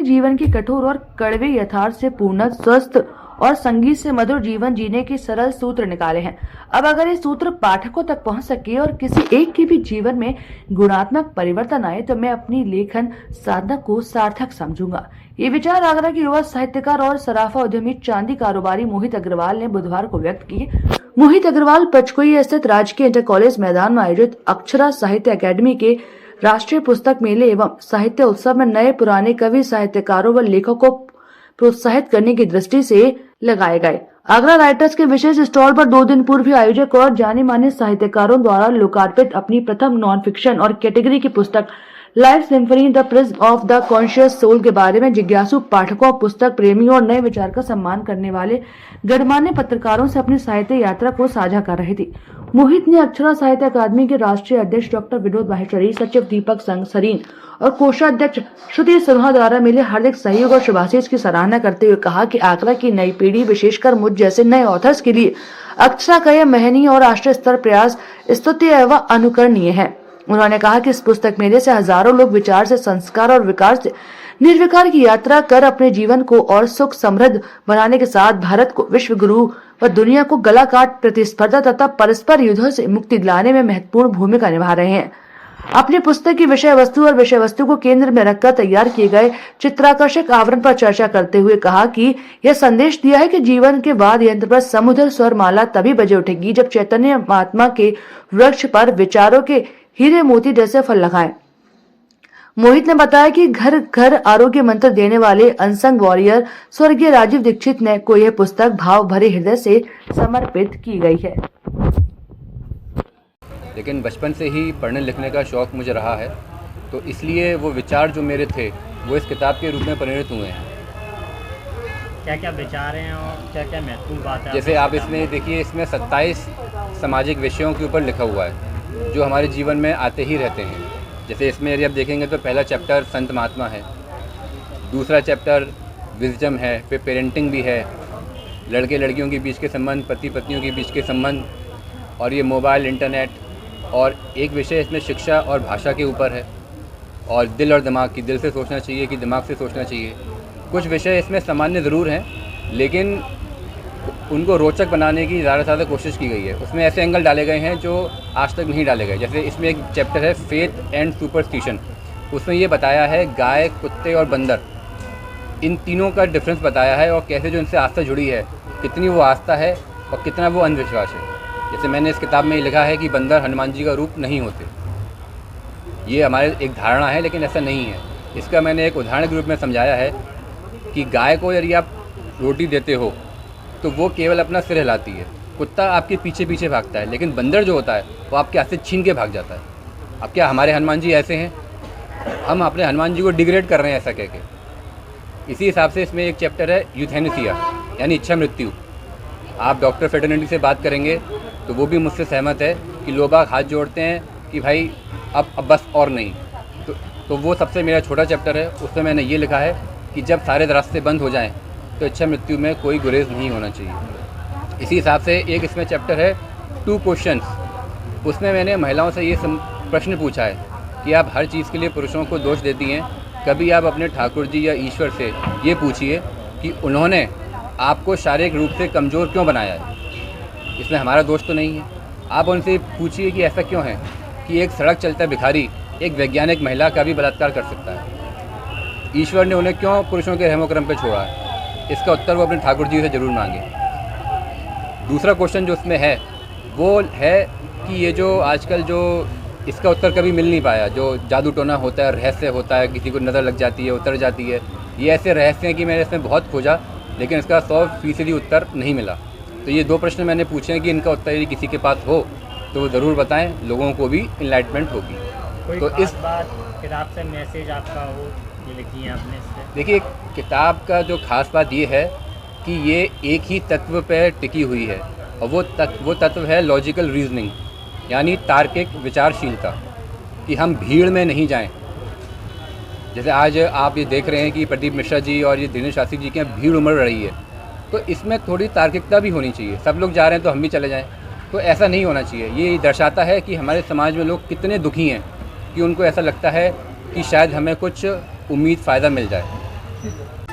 जीवन की कठोर और कड़वे यथार्थ से पूर्ण, स्वस्थ और संगीत से मधुर जीवन जीने के सरल सूत्र निकाले हैं। अब अगर ये सूत्र पाठकों तक पहुंच सके और किसी एक के भी जीवन में गुणात्मक परिवर्तन आए तो मैं अपनी लेखन साधना को सार्थक समझूंगा। ये विचार आगरा के युवा साहित्यकार और सराफा उद्यमी चांदी कारोबारी मोहित अग्रवाल ने बुधवार को व्यक्त किए। मोहित अग्रवाल पंचकुई स्थित राजकीय इंटर कॉलेज मैदान में आयोजित अक्षरा साहित्य अकेडमी के राष्ट्रीय पुस्तक मेले एवं साहित्य उत्सव में नए पुराने कवि, साहित्यकारों व लेखकों को प्रोत्साहित करने की दृष्टि से लगाए गए आगरा राइटर्स के विशेष स्टॉल पर 2 दिन पूर्व आयोजक और जाने माने साहित्यकारों द्वारा लोकार्पित अपनी प्रथम नॉन फिक्शन और कैटेगरी की पुस्तक life symphony the prism of the conscious soul के बारे में जिज्ञासु पाठकों, पुस्तक प्रेमियों और नए विचार का सम्मान करने वाले गणमान्य पत्रकारों से अपनी साहित्य यात्रा को साझा कर रहे थे। मोहित ने अक्षरा साहित्य अकादमी के राष्ट्रीय अध्यक्ष डॉक्टर विनोद माहेश्वरी, सचिव दीपक सरीन और कोषाध्यक्ष श्रुति सिन्हा द्वारा मिले हार्दिक सहयोग और शुभाशीष की सराहना करते हुए कहा कि आगरा की नई पीढ़ी, विशेषकर मुझ जैसे नए ऑथर्स के लिए अक्षरा का यह महनीय और राष्ट्रीय स्तर प्रयास स्तुत्य एवं अनुकरणीय है। उन्होंने कहा कि इस पुस्तक मेले से हजारों लोग विचार से संस्कार और विकार से निर्विकार की यात्रा कर अपने जीवन को और सुख समृद्ध बनाने के साथ भारत को विश्व गुरु व दुनिया को गला काट प्रतिस्पर्धा तथा परस्पर युद्धों से मुक्ति दिलाने में महत्वपूर्ण भूमिका निभा रहे हैं। अपनी पुस्तक की विषय वस्तु और विषय वस्तु को केंद्र में रखकर तैयार किए गए चित्राकर्षक आवरण पर चर्चा करते हुए कहा कि यह संदेश दिया है कि जीवन के बाद यंत्र पर समुद्र स्वर माला तभी बजे उठेगी जब चैतन्य महात्मा के वृक्ष पर विचारों के हीरे मोती जैसे फल लगाएं। मोहित ने बताया कि घर घर आरोग्य मंत्र देने वाले अनसंग वॉरियर स्वर्गीय राजीव दीक्षित ने को यह पुस्तक भाव भरे हृदय से समर्पित की गई है। लेकिन बचपन से ही पढ़ने लिखने का शौक़ मुझे रहा है, तो इसलिए वो विचार जो मेरे थे वो इस किताब के रूप में परिणत हुए हैं। क्या क्या विचार हैं और क्या क्या महत्वपूर्ण बात है? जैसे आप इसमें देखिए, इसमें 27 सामाजिक विषयों के ऊपर लिखा हुआ है जो हमारे जीवन में आते ही रहते हैं। जैसे इसमें यदि आप देखेंगे तो पहला चैप्टर संत महात्मा है, दूसरा चैप्टर विजडम है, फिर पेरेंटिंग भी है, लड़के लड़कियों के बीच के संबंध, पति पत्नियों के बीच के संबंध, और ये मोबाइल, इंटरनेट, और एक विषय इसमें शिक्षा और भाषा के ऊपर है, और दिल और दिमाग की, दिल से सोचना चाहिए कि दिमाग से सोचना चाहिए। कुछ विषय इसमें सामान्य ज़रूर हैं, लेकिन उनको रोचक बनाने की ज़्यादा से ज़्यादा कोशिश की गई है। उसमें ऐसे एंगल डाले गए हैं जो आज तक नहीं डाले गए। जैसे इसमें एक चैप्टर है फेथ एंड सुपरस्टिशन, उसमें ये बताया है गाय, कुत्ते और बंदर, इन तीनों का डिफरेंस बताया है और कैसे जो इनसे आस्था जुड़ी है, कितनी वो आस्था है और कितना वो अंधविश्वास है। जैसे मैंने इस किताब में लिखा है कि बंदर हनुमान जी का रूप नहीं होते, ये हमारे एक धारणा है, लेकिन ऐसा नहीं है। इसका मैंने एक उदाहरण के रूप में समझाया है कि गाय को यदि आप रोटी देते हो तो वो केवल अपना सिर हिलाती है, कुत्ता आपके पीछे पीछे भागता है, लेकिन बंदर जो होता है वो आपके हाथ से छीन के भाग जाता है। अब क्या हमारे हनुमान जी ऐसे हैं? हम अपने हनुमान जी को डिग्रेड कर रहे हैं ऐसा कह के। इसी हिसाब से इसमें एक चैप्टर है यूथेनेसिया, यानी इच्छा मृत्यु। आप डॉक्टर फेटर्निटी से बात करेंगे तो वो भी मुझसे सहमत है कि लोग हाथ जोड़ते हैं कि भाई अब बस और नहीं। तो वो सबसे मेरा छोटा चैप्टर है, उसमें मैंने ये लिखा है कि जब सारे रास्ते बंद हो जाएं तो इच्छा मृत्यु में कोई गुरेज नहीं होना चाहिए। इसी हिसाब से एक इसमें चैप्टर है 2 क्वेश्चंस, उसमें मैंने महिलाओं से ये प्रश्न पूछा है कि आप हर चीज़ के लिए पुरुषों को दोष देती हैं, कभी आप अपने ठाकुर जी या ईश्वर से ये पूछिए कि उन्होंने आपको शारीरिक रूप से कमज़ोर क्यों बनाया है, इसमें हमारा दोष तो नहीं है। आप उनसे पूछिए कि ऐसा क्यों है कि एक सड़क चलता भिखारी एक वैज्ञानिक महिला का भी बलात्कार कर सकता है, ईश्वर ने उन्हें क्यों पुरुषों के रहमो करम पे छोड़ा है, इसका उत्तर वो अपने ठाकुर जी से ज़रूर मांगे। दूसरा क्वेश्चन जो उसमें है वो है कि ये जो आजकल जो इसका उत्तर कभी मिल नहीं पाया, जो जादू टोना होता है, रहस्य होता है, किसी को नज़र लग जाती है, उतर जाती है, ये ऐसे रहस्य हैं कि मैंने इसमें बहुत खोजा लेकिन इसका 100% उत्तर नहीं मिला। तो ये 2 प्रश्न मैंने पूछे हैं कि इनका उत्तर यदि किसी के पास हो तो वो ज़रूर बताएं, लोगों को भी इनलाइटमेंट होगी। कोई तो इस बात किताब से मैसेज आपका हो ये लिखी है आपने इससे? देखिए, किताब का जो ख़ास बात ये है कि ये एक ही तत्व पर टिकी हुई है, और वो तत्व है लॉजिकल रीजनिंग, यानी तार्किक विचारशीलता, कि हम भीड़ में नहीं जाएं। जैसे आज आप ये देख रहे हैं कि प्रदीप मिश्रा जी और ये दिनेश शास्त्री जी की भीड़ उमड़ रही है, तो इसमें थोड़ी तार्किकता भी होनी चाहिए। सब लोग जा रहे हैं तो हम भी चले जाएं, तो ऐसा नहीं होना चाहिए। ये दर्शाता है कि हमारे समाज में लोग कितने दुखी हैं कि उनको ऐसा लगता है कि शायद हमें कुछ उम्मीद फ़ायदा मिल जाए। ठीक है।